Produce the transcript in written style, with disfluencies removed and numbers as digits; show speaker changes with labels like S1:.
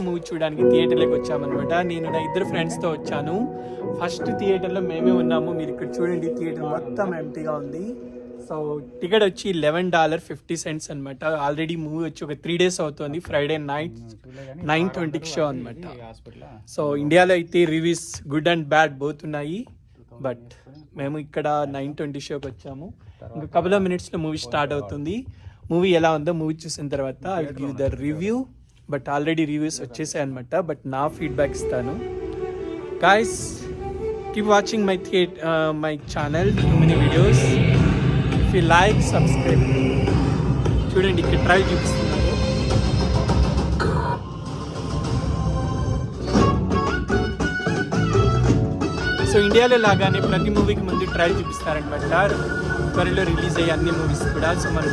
S1: Movie చూడడానికి థియేటర్లోకి వచ్చామన్నమాట. నేను నా ఇద్దరు ఫ్రెండ్స్తో వచ్చాను. ఫస్ట్ థియేటర్లో మేమే ఉన్నాము. మీరు ఇక్కడ చూడండి, థియేటర్ మొత్తం ఎంటీగా ఉంది. సో టికెట్ వచ్చి $11.50 అనమాట. ఆల్రెడీ మూవీ వచ్చి ఒక 3 days అవుతుంది. ఫ్రైడే నైట్ 9:20 షో అనమాట. సో ఇండియాలో అయితే reviews good and bad both ఉన్నాయి. బట్ మేము ఇక్కడ 9:20 షోకి వచ్చాము. ఇంకా కపుల్ ఆఫ్ మినిట్స్లో మూవీ స్టార్ట్ అవుతుంది. మూవీ ఎలా ఉందో మూవీ చూసిన తర్వాత I will give the review. But already reviews వచ్చేసాయి అనమాట. బట్ నా ఫీడ్బ్యాక్ ఇస్తాను. Guys, keep watching my channel, too many videos. If you like, subscribe. చూడండి, ఇక్కడ ట్రైల్ చూపిస్తున్నారు. సో ఇండియాలో లాగానే ప్రతి మూవీకి ముందు ట్రైల్ చూపిస్తారనమాట. త్వరలో రిలీజ్ అయ్యే అన్ని మూవీస్ కూడా. సో మనం